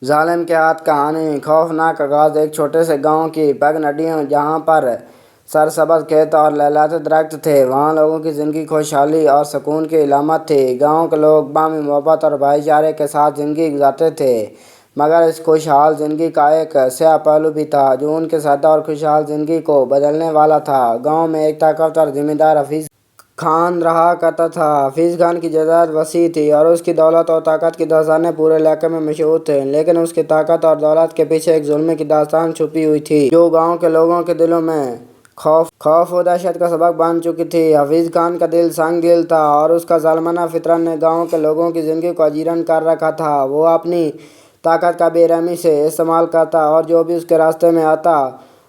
ظالم کے ہاتھ کہانی خوفناک آغاز ایک چھوٹے سے گاؤں کی پگڈنڈیوں جہاں پر سرسبز کھیت اور لہلاتے درخت تھے، وہاں لوگوں کی زندگی خوشحالی اور سکون کی علامت تھی۔ گاؤں کے لوگ باہمی محبت اور بھائی چارے کے ساتھ زندگی گزارتے تھے، مگر اس خوشحال زندگی کا ایک سیاہ پہلو بھی تھا جو ان کی سادہ اور خوشحال زندگی کو بدلنے والا تھا۔ گاؤں میں ایک طاقتور ذمہ دار حفیظ خان رہا کرتا تھا۔ حفیظ خان کی جائیداد وسیع تھی اور اس کی دولت اور طاقت کی داستانیں پورے علاقے میں مشہور تھیں، لیکن اس کی طاقت اور دولت کے پیچھے ایک ظلم کی داستان چھپی ہوئی تھی جو گاؤں کے لوگوں کے دلوں میں خوف و دہشت کا سبب بن چکی تھی۔ حفیظ خان کا دل سنگ دل تھا اور اس کا ظالمانہ فطرت نے گاؤں کے لوگوں کی زندگی کو اجیرن کر رکھا تھا۔ وہ اپنی طاقت کا بے رحمی سے استعمال کرتا اور جو بھی اس کے راستے میں آتا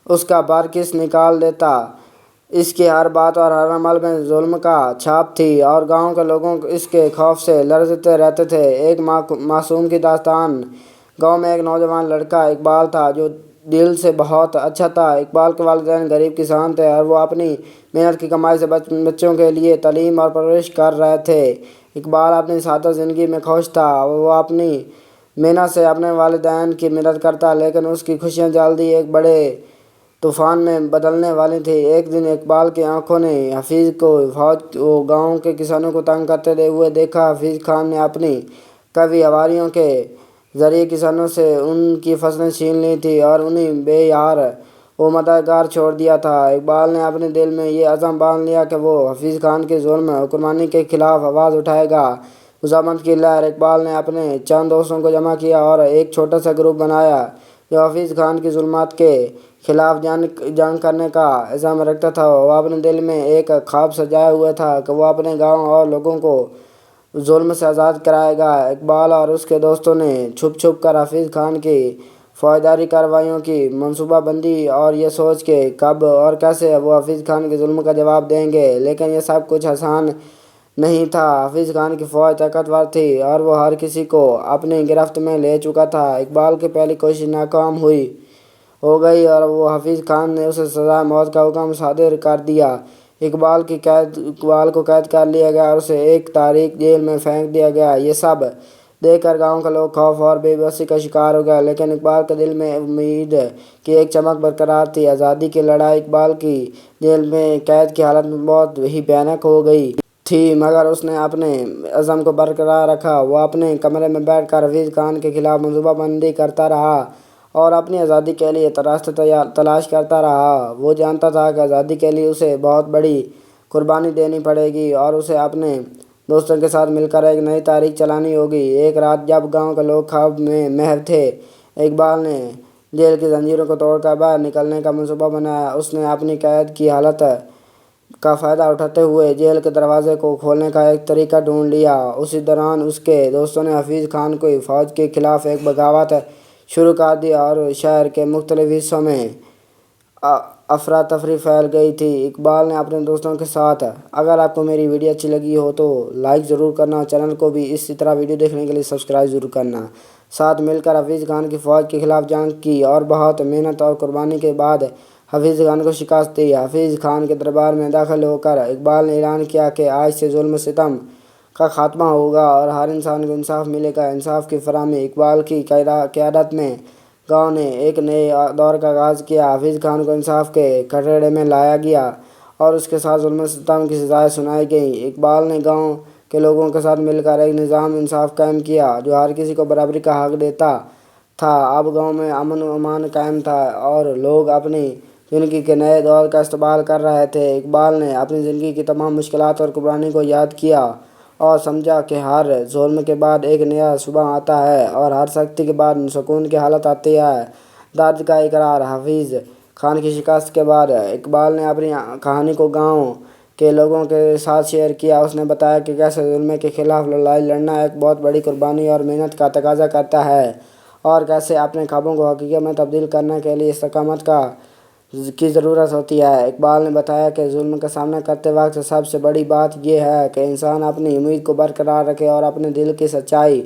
اس کا برعکس نکال دیتا۔ اس کی ہر بات اور ہر عمل میں ظلم کا چھاپ تھی اور گاؤں کے لوگ اس کے خوف سے لرزتے رہتے تھے۔ ایک معصوم کی داستان۔ گاؤں میں ایک نوجوان لڑکا اقبال تھا جو دل سے بہت اچھا تھا۔ اقبال کے والدین غریب کسان تھے اور وہ اپنی محنت کی کمائی سے بچوں کے لیے تعلیم اور پرورش کر رہے تھے۔ اقبال اپنی سادہ زندگی میں خوش تھا، وہ اپنی محنت سے اپنے والدین کی مدد کرتا، لیکن اس کی خوشیاں جلدی ایک بڑے طوفان میں بدلنے والی تھی۔ ایک دن اقبال کی آنکھوں نے حفیظ کو فوج و گاؤں کے کسانوں کو تنگ کرتے ہوئے دیکھا۔ حفیظ خان نے اپنی قوی آواریوں کے ذریعے کسانوں سے ان کی فصلیں چھین لی تھیں اور انہیں بے یار و مددگار چھوڑ دیا تھا۔ اقبال نے اپنے دل میں یہ عزم باندھ لیا کہ وہ حفیظ خان کے ظلم حکمرانی کے خلاف آواز اٹھائے گا۔ مزاحمت کی لہر۔ اقبال نے اپنے چند دوستوں کو جمع کیا اور ایک چھوٹا سا گروپ بنایا جو حفیظ خان کی ظلمات کے خلاف جنگ کرنے کا عزم رکھتا تھا۔ وہ اپنے دل میں ایک خواب سجائے ہوئے تھا کہ وہ اپنے گاؤں اور لوگوں کو ظلم سے آزاد کرائے گا۔ اقبال اور اس کے دوستوں نے چھپ کر حفیظ خان کی فوجداری کارروائیوں کی منصوبہ بندی اور یہ سوچ کہ کب اور کیسے وہ حفیظ خان کے ظلم کا جواب دیں گے، لیکن یہ سب کچھ آسان نہیں تھا۔ حفیظ خان کی فوج طاقتور تھی اور وہ ہر کسی کو اپنی گرفت میں لے چکا تھا۔ اقبال کی پہلی کوشش ناکام ہو گئی اور حفیظ خان نے اسے سزائے موت کا حکم صادر کر دیا۔ اقبال کو قید کر لیا گیا اور اسے ایک تاریک جیل میں پھینک دیا گیا۔ یہ سب دیکھ کر گاؤں کے لوگ خوف اور بے بسی کا شکار ہو گئے، لیکن اقبال کے دل میں امید کی ایک چمک برقرار تھی۔ آزادی کی لڑائی اقبال کی جیل میں قید کی حالت میں بہت ہی بھیانک ہو گئی تھی، مگر اس نے اپنے عزم کو برقرار رکھا۔ وہ اپنے کمرے میں بیٹھ کر حفیظ خان کے خلاف منصوبہ بندی کرتا رہا اور اپنی آزادی کے لیے راستہ تلاش کرتا رہا۔ وہ جانتا تھا کہ آزادی کے لیے اسے بہت بڑی قربانی دینی پڑے گی اور اسے اپنے دوستوں کے ساتھ مل کر ایک نئی تاریخ چلانی ہوگی۔ ایک رات جب گاؤں کے لوگ خواب میں محو تھے، اقبال نے جیل کی زنجیروں کو توڑ کر باہر نکلنے کا منصوبہ بنایا۔ اس نے اپنی قید کی حالت کا فائدہ اٹھاتے ہوئے جیل کے دروازے کو کھولنے کا ایک طریقہ ڈھونڈ لیا۔ اسی دوران اس کے دوستوں نے حفیظ خان کی فوج کے خلاف ایک بغاوت شروع کر دی اور شہر کے مختلف حصوں میں افراتفری پھیل گئی تھی۔ اقبال نے اپنے دوستوں کے ساتھ اگر آپ کو میری ویڈیو اچھی لگی ہو تو لائک ضرور کرنا، چینل کو بھی اسی طرح ویڈیو دیکھنے کے لیے سبسکرائب ضرور کرنا۔ ساتھ مل کر حفیظ خان کی فوج کے خلاف جنگ کی اور بہت محنت اور قربانی کے بعد حفیظ خان کو شکست دی۔ حفیظ خان کے دربار میں داخل ہو کر اقبال نے اعلان کیا کہ آج سے ظلم و ستم کا خاتمہ ہوگا اور ہر انسان کو انصاف ملے گا۔ انصاف کی فراہمی۔ اقبال کی قیادت میں گاؤں نے ایک نئے دور کا آغاز کیا۔ حفیظ خان کو انصاف کے کٹہرے میں لایا گیا اور اس کے ساتھ ظلم و ستم کی سزائیں سنائی گئیں۔ اقبال نے گاؤں کے لوگوں کے ساتھ مل کر ایک نظام انصاف قائم کیا جو ہر کسی کو برابری کا حق دیتا تھا۔ اب گاؤں میں امن و امان قائم تھا اور لوگ اپنی زندگی کے نئے دور کا استقبال کر رہے تھے۔ اقبال نے اپنی زندگی کی تمام مشکلات اور قربانی کو یاد کیا اور سمجھا کہ ہر ظلم کے بعد ایک نیا صبح آتا ہے اور ہر سختی کے بعد سکون کی حالت آتی ہے۔ درد کا اقرار۔ حفیظ خان کی شکست کے بعد اقبال نے اپنی کہانی کو گاؤں کے لوگوں کے ساتھ شیئر کیا۔ اس نے بتایا کہ کیسے ظلم کے خلاف لڑائی لڑنا ایک بہت بڑی قربانی اور محنت کا تقاضا کرتا ہے اور کیسے اپنے خوابوں کو حقیقت میں تبدیل کرنے کے لیے استقامت کی ضرورت ہوتی ہے۔ اقبال نے بتایا کہ ظلم کا سامنا کرتے وقت سب سے بڑی بات یہ ہے کہ انسان اپنی امید کو برقرار رکھے اور اپنے دل کی سچائی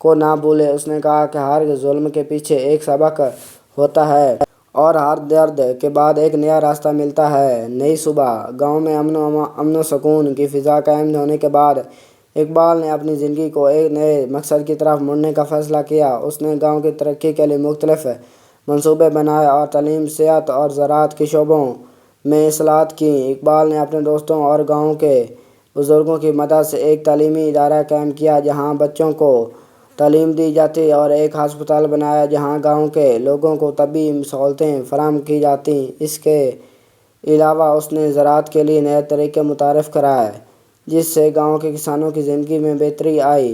کو نہ بھولے۔ اس نے کہا کہ ہر ظلم کے پیچھے ایک سبق ہوتا ہے اور ہر درد کے بعد ایک نیا راستہ ملتا ہے۔ نئی صبح۔ گاؤں میں امن و سکون کی فضا قائم ہونے کے بعد اقبال نے اپنی زندگی کو ایک نئے مقصد کی طرف مڑنے کا فیصلہ کیا۔ اس نے گاؤں کی ترقی کے لیے مختلف منصوبے بنائے اور تعلیم، صحت اور زراعت کے شعبوں میں اصلاحات کیں۔ اقبال نے اپنے دوستوں اور گاؤں کے بزرگوں کی مدد سے ایک تعلیمی ادارہ قائم کیا جہاں بچوں کو تعلیم دی جاتی اور ایک ہسپتال بنایا جہاں گاؤں کے لوگوں کو طبی سہولتیں فراہم کی جاتی۔ اس کے علاوہ اس نے زراعت کے لیے نئے طریقے متعارف کرائے جس سے گاؤں کے کسانوں کی زندگی میں بہتری آئی۔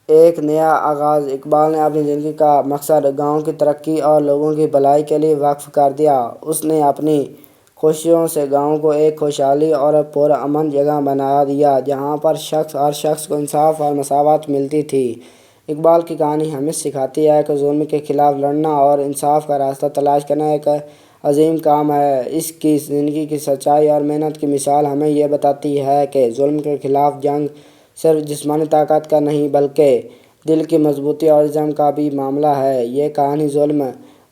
ایک نیا آغاز۔ اقبال نے اپنی زندگی کا مقصد گاؤں کی ترقی اور لوگوں کی بھلائی کے لیے وقف کر دیا۔ اس نے اپنی کوششوں سے گاؤں کو ایک خوشحال اور پرامن جگہ بنا دیا جہاں پر ہر شخص کو انصاف اور مساوات ملتی تھی۔ اقبال کی کہانی ہمیں سکھاتی ہے کہ ظلم کے خلاف لڑنا اور انصاف کا راستہ تلاش کرنا ایک عظیم کام ہے۔ اس کی زندگی کی سچائی اور محنت کی مثال ہمیں یہ بتاتی ہے کہ ظلم کے خلاف جنگ صرف جسمانی طاقت کا نہیں بلکہ دل کی مضبوطی اور عزم کا بھی معاملہ ہے۔ یہ کہانی ظلم،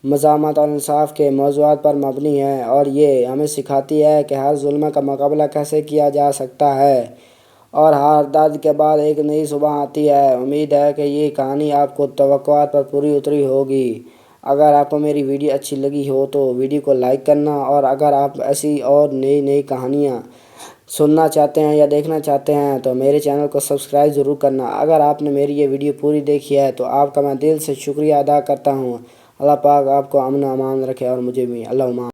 مزاحمت اور انصاف کے موضوعات پر مبنی ہے اور یہ ہمیں سکھاتی ہے کہ ہر ظلم کا مقابلہ کیسے کیا جا سکتا ہے اور ہر درد کے بعد ایک نئی صبح آتی ہے۔ امید ہے کہ یہ کہانی آپ کو توقعات پر پوری اتری ہوگی۔ اگر آپ کو میری ویڈیو اچھی لگی ہو تو ویڈیو کو لائک کرنا، اور اگر آپ ایسی اور نئی کہانیاں سننا چاہتے ہیں یا دیکھنا چاہتے ہیں تو میرے چینل کو سبسکرائب ضرور کرنا۔ اگر آپ نے میری یہ ویڈیو پوری دیکھی ہے تو آپ کا میں دل سے شکریہ ادا کرتا ہوں۔ اللہ پاک آپ کو امن و امان رکھے اور مجھے بھی۔ اللہ